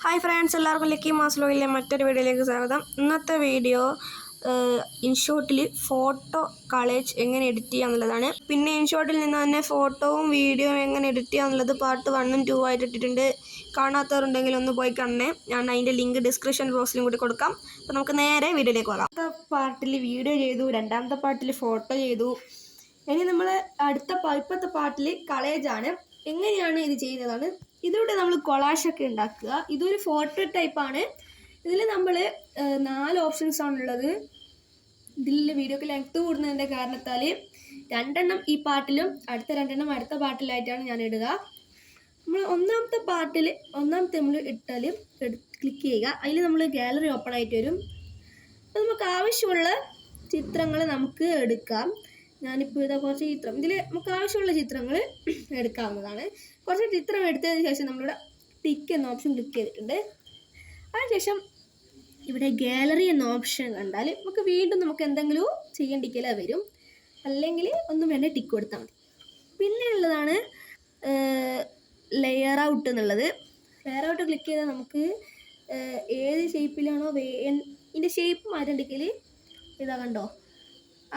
Hi friends, എല്ലാവർക്കും lucky മാസ്ലോയിലെ മറ്റൊരു വീഡിയോയിലേക്ക് സ്വാഗതം. ഇന്നത്തെ വീഡിയോ ഇൻഷോട്ടിൽ ഫോട്ടോ കളേജ് എങ്ങനെ എഡിറ്റ് ചെയ്യുക എന്നുള്ളതാണ്. പിന്നെ ഇൻഷോട്ടിൽ നിന്ന് തന്നെ ഫോട്ടോവും വീഡിയോയും എങ്ങനെ എഡിറ്റ് ചെയ്യുക എന്നുള്ളത് പാർട്ട് 1ഉം 2 ആയിട്ട് ഇട്ടിട്ടുണ്ട്. കാണാത്തവരുണ്ടെങ്കിൽ ഒന്ന് പോയി കാണണേ. ഞാൻ അതിൻ്റെ ലിങ്ക് ഡിസ്ക്രിപ്ഷൻ ബോക്സിലും കൂടി കൊടുക്കാം. അപ്പോൾ നമുക്ക് നേരെ വീഡിയോയിലേക്ക് പോകാം. ആദ്യത്തെ പാർട്ടിൽ വീഡിയോ ചെയ്തു, രണ്ടാമത്തെ പാർട്ടിൽ ഫോട്ടോ ചെയ്തു. ഇനി നമ്മൾ ഇപ്പോഴത്തെ പാർട്ടിൽ കളേജാണ്. എങ്ങനെയാണ് ഇത് ചെയ്യുന്നതാണ്. ഇതിലൂടെ നമ്മൾ കൊളാഷൊക്കെ ഉണ്ടാക്കുക. ഇതൊരു ഫോട്ടോ ടൈപ്പാണ്. ഇതിൽ നമ്മൾ 4 ഓപ്ഷൻസ് ആണുള്ളത്. ഇതിൽ വീഡിയോക്ക് ലെങ്ത് കൂടുന്നതിൻ്റെ കാരണത്താൽ 2 എണ്ണം ഈ പാർട്ടിലും അടുത്ത 2 എണ്ണം അടുത്ത പാർട്ടിലായിട്ടാണ് ഞാൻ ഇടുക. നമ്മൾ ഒന്നാമത്തെ പാർട്ടിൽ നമ്മൾ ഇട്ടാൽ ക്ലിക്ക് ചെയ്യുക. അതിൽ നമ്മൾ ഗാലറി ഓപ്പൺ ആയിട്ട് വരും. അപ്പോൾ നമുക്ക് ആവശ്യമുള്ള ചിത്രങ്ങൾ നമുക്ക് എടുക്കാം. ഞാനിപ്പോൾ ഇതാ കുറച്ച് ചിത്രം, ഇതിൽ നമുക്ക് ആവശ്യമുള്ള ചിത്രങ്ങൾ എടുക്കാവുന്നതാണ്. കുറച്ച് ചിത്രം എടുത്തതിന് ശേഷം നമ്മളിവിടെ ടിക്ക് എന്ന ഓപ്ഷൻ ക്ലിക്ക് ചെയ്തിട്ടുണ്ട്. അതിനുശേഷം ഇവിടെ ഗാലറി എന്ന ഓപ്ഷൻ കണ്ടാൽ നമുക്ക് എന്തെങ്കിലും ചെയ്യേണ്ടിക്കല വരും. അല്ലെങ്കിൽ ഒന്നും വേണ്ട, ടിക്ക് കൊടുത്താൽ മതി. പിന്നെ ഉള്ളതാണ് ലെയർ ഔട്ട് എന്നുള്ളത്. ലെയർ ഔട്ട് ക്ലിക്ക് ചെയ്താൽ നമുക്ക് ഏത് ഷേപ്പിലാണോ ഇതിൻ്റെ ഷേപ്പ് മാറ്റേണ്ടിക്കൽ ഇതാ കണ്ടോ,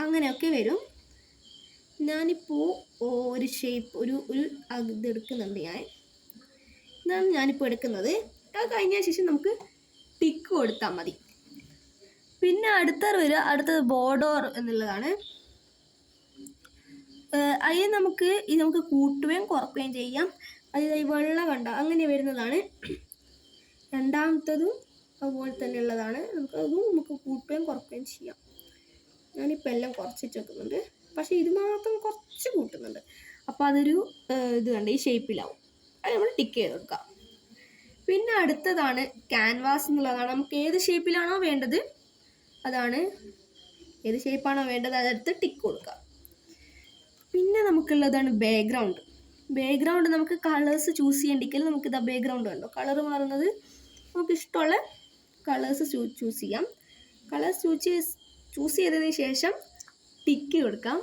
അങ്ങനെയൊക്കെ വരും. ഞാനിപ്പോൾ ഒരു ഷേപ്പ് ഒരു ഇതെടുക്കുന്നുണ്ട്. ഇതാണ് ഞാനിപ്പോൾ എടുക്കുന്നത്. അത് കഴിഞ്ഞ ശേഷം നമുക്ക് ടിക്ക് കൊടുത്താൽ മതി. പിന്നെ അടുത്തത് ബോർഡർ എന്നുള്ളതാണ്. അതിൽ നമുക്ക് കൂട്ടുകയും കുറയ്ക്കുകയും ചെയ്യാം. അത് വെള്ള കണ്ട അങ്ങനെ വരുന്നതാണ്. രണ്ടാമത്തതും അതുപോലെ തന്നെ ഉള്ളതാണ്. നമുക്ക് കൂട്ടുകയും കുറയ്ക്കുകയും ചെയ്യാം. ഞാനിപ്പോൾ എല്ലാം കുറച്ചിട്ട് വെക്കുന്നുണ്ട്. പക്ഷേ ഇത് മാത്രം കുറച്ച് കൂട്ടുന്നുണ്ട്. അപ്പോൾ അതൊരു ഇത് കണ്ട് ഈ ഷേപ്പിലാവും. അത് നമ്മൾ ടിക്ക് ചെയ്ത് കൊടുക്കാം. പിന്നെ അടുത്തതാണ് ക്യാൻവാസ് എന്നുള്ളതാണ്. നമുക്ക് ഏത് ഷേപ്പിലാണോ വേണ്ടത് അതെടുത്ത് ടിക്ക് കൊടുക്കാം. പിന്നെ നമുക്കുള്ളതാണ് ബാക്ക്ഗ്രൗണ്ട് നമുക്ക് കളേഴ്സ് ചൂസ് ചെയ്യേണ്ടിക്കൽ നമുക്കിതാ ബാക്ക്ഗ്രൗണ്ട് കണ്ടോ, കളർ മാറുന്നത്. നമുക്ക് ഇഷ്ടമുള്ള കളേഴ്സ് ചൂസ് ചെയ്യാം. കളേഴ്സ് ചൂസ് ചെയ്തതിന് ശേഷം ടിക്ക് കൊടുക്കാം.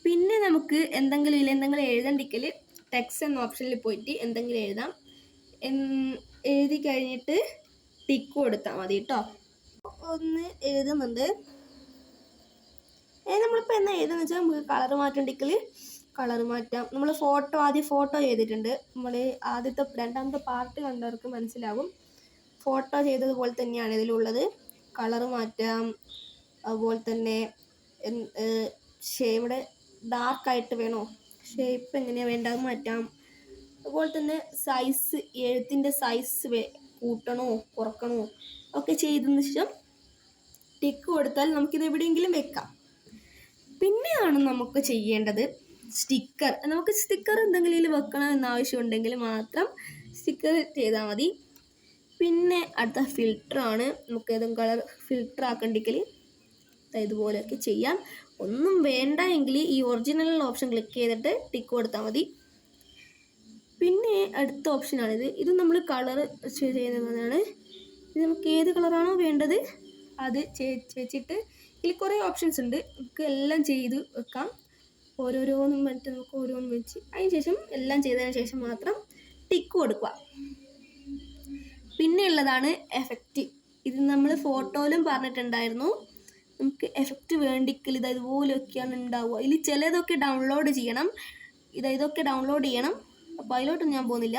പിന്നെ നമുക്ക് എന്തെങ്കിലും എഴുതണ്ടിക്കൽ ടെക്സ്റ്റ് എന്ന ഓപ്ഷനിൽ പോയിട്ട് എന്തെങ്കിലും എഴുതാം. എഴുതി കഴിഞ്ഞിട്ട് ടിക്ക് കൊടുത്താൽ മതി കേട്ടോ. ഒന്ന് എഴുതുന്നുണ്ട്. നമ്മളിപ്പോൾ എന്നാ എഴുതുന്നത് വെച്ചാൽ നമുക്ക് കളർ മാറ്റണ്ടിക്കൽ കളർ മാറ്റാം. നമ്മൾ ആദ്യം ഫോട്ടോ ചെയ്തിട്ടുണ്ട്. നമ്മൾ രണ്ടാമത്തെ പാർട്ട് കണ്ടവർക്ക് മനസ്സിലാകും. ഫോട്ടോ ചെയ്തതുപോലെ തന്നെയാണ് ഇതിലുള്ളത്. കളർ മാറ്റാം. അതുപോലെ തന്നെ ഇവിടെ ഡാർക്കായിട്ട് വേണോ, ഷേപ്പ് എങ്ങനെയാണ് വേണ്ടത് മാറ്റാം. അതുപോലെ തന്നെ എഴുത്തിൻ്റെ സൈസ് കൂട്ടണോ കുറക്കണോ ഒക്കെ ചെയ്തതിന് ശേഷം ടിക്ക് കൊടുത്താൽ നമുക്കിത് എവിടെയെങ്കിലും വെക്കാം. പിന്നെയാണ് നമുക്ക് ചെയ്യേണ്ടത് സ്റ്റിക്കർ. നമുക്ക് സ്റ്റിക്കർ എന്തെങ്കിലും വെക്കണം എന്നാവശ്യമുണ്ടെങ്കിൽ മാത്രം സ്റ്റിക്കർ ചെയ്താൽ മതി. പിന്നെ അടുത്ത ഫിൽറ്ററാണ്. നമുക്ക് ഏതെങ്കിലും കളർ ഫിൽറ്റർ ആക്കണ്ടെങ്കിൽ ഇതുപോലെയൊക്കെ ചെയ്യാം. ഒന്നും വേണ്ട എങ്കിൽ ഈ ഒറിജിനൽ ഓപ്ഷൻ ക്ലിക്ക് ചെയ്തിട്ട് ടിക്ക് കൊടുത്താൽ മതി. പിന്നെ അടുത്ത ഓപ്ഷനാണിത്. ഇത് നമ്മൾ കളർ ചെയ്യുന്നതാണ്. ഇത് നമുക്ക് ഏത് കളറാണോ വേണ്ടത് അത് വെച്ചിട്ട് ഇതിൽ കുറേ ഓപ്ഷൻസ് ഉണ്ട്. നമുക്ക് എല്ലാം ചെയ്ത് വെക്കാം. ഓരോന്നും വെച്ച് അതിന് ശേഷം എല്ലാം ചെയ്തതിന് ശേഷം മാത്രം ടിക്ക് കൊടുക്കുക. പിന്നെ ഉള്ളതാണ് എഫക്റ്റ്. ഇത് നമ്മൾ ഫോട്ടോയിലും പറഞ്ഞിട്ടുണ്ടായിരുന്നു. നമുക്ക് എഫക്റ്റ് വേണ്ടിക്കൽ ഇതുപോലെയൊക്കെയാണ് ഉണ്ടാവുക. ഇതിൽ ചിലതൊക്കെ ഡൗൺലോഡ് ചെയ്യണം. ഇതൊക്കെ ഡൗൺലോഡ് ചെയ്യണം. അപ്പോൾ അതിലോട്ടൊന്നും ഞാൻ പോകുന്നില്ല.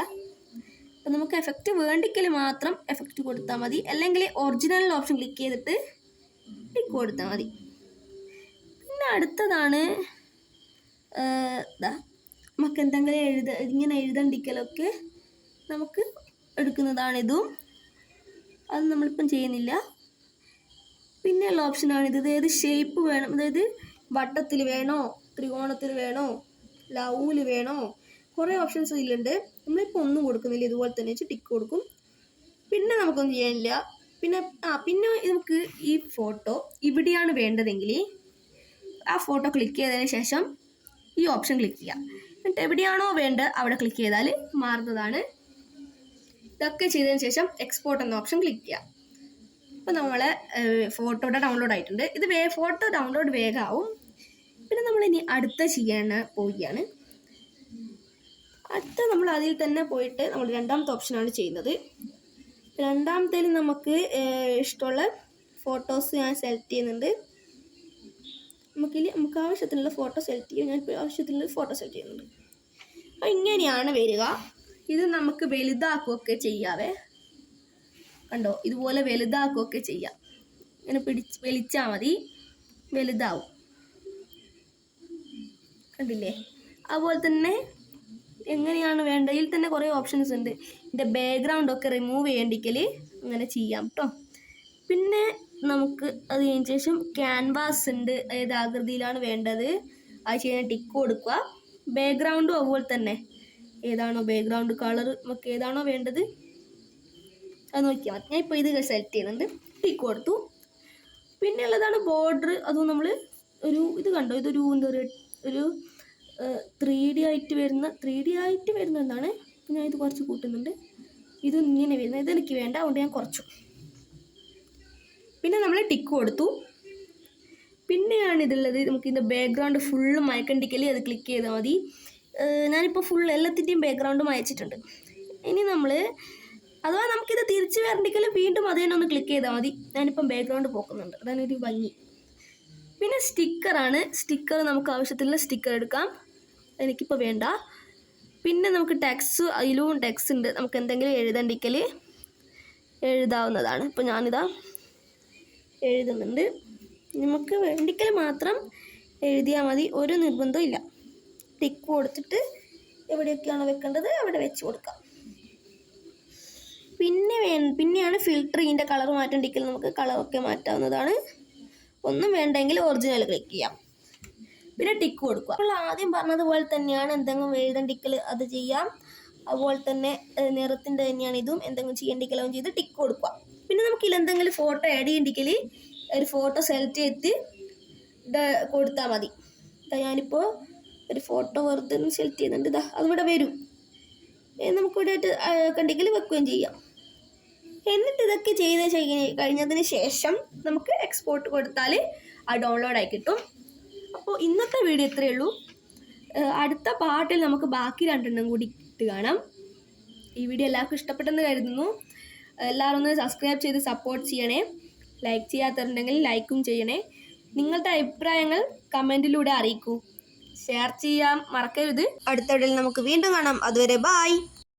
അപ്പോൾ നമുക്ക് എഫക്റ്റ് വേണ്ടിക്കൽ മാത്രം എഫക്റ്റ് കൊടുത്താൽ മതി. അല്ലെങ്കിൽ ഒറിജിനൽ ഓപ്ഷൻ ക്ലിക്ക് ചെയ്തിട്ട് ടിക്ക് കൊടുത്താൽ മതി. പിന്നെ അടുത്തതാണ് നമുക്ക് എന്തെങ്കിലും ഇങ്ങനെ എഴുതണ്ടിക്കലൊക്കെ നമുക്ക് എടുക്കുന്നതാണിതും. അത് നമ്മളിപ്പം ചെയ്യുന്നില്ല. പിന്നെയുള്ള ഓപ്ഷനാണിത്. ഏത് ഷേപ്പ് വേണം, അതായത് വട്ടത്തിൽ വേണോ, ത്രികോണത്തിൽ വേണോ, ലൗവിൽ വേണോ, കുറേ ഓപ്ഷൻസ് ഇതിലുണ്ട്. നമ്മളിപ്പോൾ ഒന്നും കൊടുക്കുന്നില്ല, ഇതുപോലെ തന്നെ വെച്ച് ടിക്ക് കൊടുക്കും. പിന്നെ നമുക്കൊന്നും ചെയ്യാനില്ല. പിന്നെ നമുക്ക് ഈ ഫോട്ടോ ഇവിടെയാണ് വേണ്ടതെങ്കിൽ ആ ഫോട്ടോ ക്ലിക്ക് ചെയ്തതിന് ശേഷം ഈ ഓപ്ഷൻ ക്ലിക്ക് ചെയ്യാം. എന്നിട്ട് എവിടെയാണോ വേണ്ടത് അവിടെ ക്ലിക്ക് ചെയ്താൽ മാറുന്നതാണ്. ഇതൊക്കെ ചെയ്തതിന് ശേഷം എക്സ്പോർട്ട് എന്ന ഓപ്ഷൻ ക്ലിക്ക് ചെയ്യാം. അപ്പോൾ നമ്മളെ ഫോട്ടോയുടെ ഡൗൺലോഡ് ആയിട്ടുണ്ട്. ഇത് ഫോട്ടോ ഡൗൺലോഡ് വേഗമാവും. പിന്നെ നമ്മളിനി അടുത്ത പോവുകയാണ്. അടുത്ത നമ്മൾ അതിൽ തന്നെ പോയിട്ട് നമ്മൾ രണ്ടാമത്തെ ഓപ്ഷനാണ് ചെയ്യുന്നത്. രണ്ടാമത്തേൽ നമുക്ക് ഇഷ്ടമുള്ള ഫോട്ടോസ് ഞാൻ സെലക്ട് ചെയ്യുന്നുണ്ട്. നമുക്ക് ആവശ്യത്തിനുള്ള ഫോട്ടോ സെലക്ട് ചെയ്യും. ഞാൻ ആവശ്യത്തിനുള്ള ഫോട്ടോ സെലക്ട് ചെയ്യുന്നുണ്ട്. അപ്പോൾ ഇങ്ങനെയാണ് വരിക. ഇത് നമുക്ക് വലുതാക്കുകയൊക്കെ ചെയ്യാവേ. കണ്ടോ, ഇതുപോലെ വലുതാക്കുകയൊക്കെ ചെയ്യാം. ഇങ്ങനെ വലിച്ചാൽ മതി, വലുതാവും. കണ്ടില്ലേ? അതുപോലെ തന്നെ എങ്ങനെയാണ് വേണ്ടത്, ഇതിൽ തന്നെ കുറേ ഓപ്ഷൻസ് ഉണ്ട്. ഇതിൻ്റെ ബാക്ക്ഗ്രൗണ്ടൊക്കെ റിമൂവ് ചെയ്യേണ്ടിക്കൽ അങ്ങനെ ചെയ്യാം കേട്ടോ. പിന്നെ നമുക്ക് അത് കഴിഞ്ഞ ശേഷം ക്യാൻവാസ് ഉണ്ട്, ഏത് ആകൃതിയിലാണ് വേണ്ടത് അത് ചെയ്യാൻ ടിക്ക് കൊടുക്കുക. ബാക്ക്ഗ്രൗണ്ടും അതുപോലെ തന്നെ ഏതാണോ ബാക്ക്ഗ്രൗണ്ട് കളർ നമുക്ക് ഏതാണോ വേണ്ടത് അത് നോക്കിയാൽ മതി. ഞാൻ ഇപ്പോൾ ഇത് സെലക്ട് ചെയ്യുന്നുണ്ട്, ടിക്ക് കൊടുത്തു. പിന്നെ ഉള്ളതാണ് ബോർഡർ. അതും നമ്മൾ ഇത് കണ്ടോ, ഇതൊരു എന്താ പറയുക, ഒരു 3D ആയിട്ട് വരുന്ന എന്താണ്. ഞാൻ ഇത് കുറച്ച് കൂട്ടുന്നുണ്ട്. ഇത് ഇങ്ങനെ വരുന്നത് ഇതെനിക്ക് വേണ്ട, അതുകൊണ്ട് ഞാൻ കുറച്ചു. പിന്നെ നമ്മൾ ടിക്ക് കൊടുത്തു. പിന്നെയാണ് ഇതുള്ളത്, നമുക്ക് ഇതിൻ്റെ ബാക്ക്ഗ്രൗണ്ട് ഫുള്ള് മയക്കണ്ടിക്കല് അത് ക്ലിക്ക് ചെയ്താൽ മതി. ഞാനിപ്പോൾ ഫുൾ എല്ലാത്തിൻ്റെയും ബാക്ക്ഗ്രൗണ്ട് മയച്ചിട്ടുണ്ട്. ഇനി നമ്മൾ അഥവാ നമുക്കിത് തിരിച്ച് വരണ്ടിക്കൽ വീണ്ടും അത് തന്നെ ഒന്ന് ക്ലിക്ക് ചെയ്താൽ മതി. ഞാനിപ്പം ബാക്ക്ഗ്രൗണ്ട് പോക്കുന്നുണ്ട്, അതാണ് ഒരു ഭംഗി. പിന്നെ സ്റ്റിക്കറാണ്. സ്റ്റിക്കർ നമുക്ക് ആവശ്യത്തിലുള്ള സ്റ്റിക്കർ എടുക്കാം, എനിക്കിപ്പോൾ വേണ്ട. പിന്നെ നമുക്ക് ടെക്സ്റ്റ്, അതിലും ടെക്സ്റ്റ് ഉണ്ട്, നമുക്ക് എന്തെങ്കിലും എഴുതണ്ടിക്കൽ എഴുതാവുന്നതാണ്. ഇപ്പോൾ ഞാനിതാ എഴുതുന്നുണ്ട്. നമുക്ക് വേണ്ടിക്കൽ മാത്രം എഴുതിയാൽ മതി, ഒരു നിർബന്ധവും ഇല്ല. ടിക്ക് കൊടുത്തിട്ട് എവിടെയൊക്കെയാണോ വെക്കേണ്ടത് അവിടെ വെച്ച് കൊടുക്കാം. പിന്നെയാണ് ഫിൽറ്റർ. ഇതിൻ്റെ കളർ മാറ്റണ്ടിക്കൽ നമുക്ക് കളറൊക്കെ മാറ്റാവുന്നതാണ്. ഒന്നും വേണ്ടെങ്കിൽ ഒറിജിനൽ ക്ലിക്ക് ചെയ്യാം. പിന്നെ ടിക്ക് കൊടുക്കുക. അപ്പോൾ ആദ്യം പറഞ്ഞതുപോലെ തന്നെയാണ്, എന്തെങ്കിലും എഴുതണ്ടിക്കൽ അത് ചെയ്യാം. അതുപോലെ തന്നെ നിറത്തിൻ്റെ തന്നെയാണ് ഇതും, എന്തെങ്കിലും ചെയ്യേണ്ടിക്കലും ചെയ്ത് ടിക്ക് കൊടുക്കുക. പിന്നെ നമുക്ക് ഇതിലെന്തെങ്കിലും ഫോട്ടോ ആഡ് ചെയ്യേണ്ടിക്കൽ ഒരു ഫോട്ടോ സെലക്ട് ചെയ്തിട്ട് കൊടുത്താൽ മതി. ഞാനിപ്പോൾ ഒരു ഫോട്ടോ വെറുതെ സെലക്ട് ചെയ്യുന്നുണ്ട്, ഇതാ അതിവിടെ വരും. നമുക്കിവിടെ കണ്ടെങ്കിൽ വെക്കുകയും ചെയ്യാം. എന്നിട്ട് ഇതൊക്കെ കഴിഞ്ഞതിന് ശേഷം നമുക്ക് എക്സ്പോർട്ട് കൊടുത്താൽ അത് ഡൗൺലോഡായി കിട്ടും. അപ്പോൾ ഇന്നത്തെ വീഡിയോ ഇത്രയേ ഉള്ളൂ. അടുത്ത പാർട്ടിൽ നമുക്ക് ബാക്കി 2 കൂടി ഇട്ട് കാണാം. ഈ വീഡിയോ എല്ലാവർക്കും ഇഷ്ടപ്പെട്ടെന്ന് കരുതുന്നു. എല്ലാവരും ഒന്ന് സബ്സ്ക്രൈബ് ചെയ്ത് സപ്പോർട്ട് ചെയ്യണേ. ലൈക്ക് ചെയ്യാത്തവരുണ്ടെങ്കിൽ ലൈക്കും ചെയ്യണേ. നിങ്ങളുടെ അഭിപ്രായങ്ങൾ കമൻറ്റിലൂടെ അറിയിക്കൂ. ഷെയർ ചെയ്യാൻ മറക്കരുത്. അടുത്ത വീഡിയോയിൽ നമുക്ക് വീണ്ടും കാണാം. അതുവരെ ബായ്.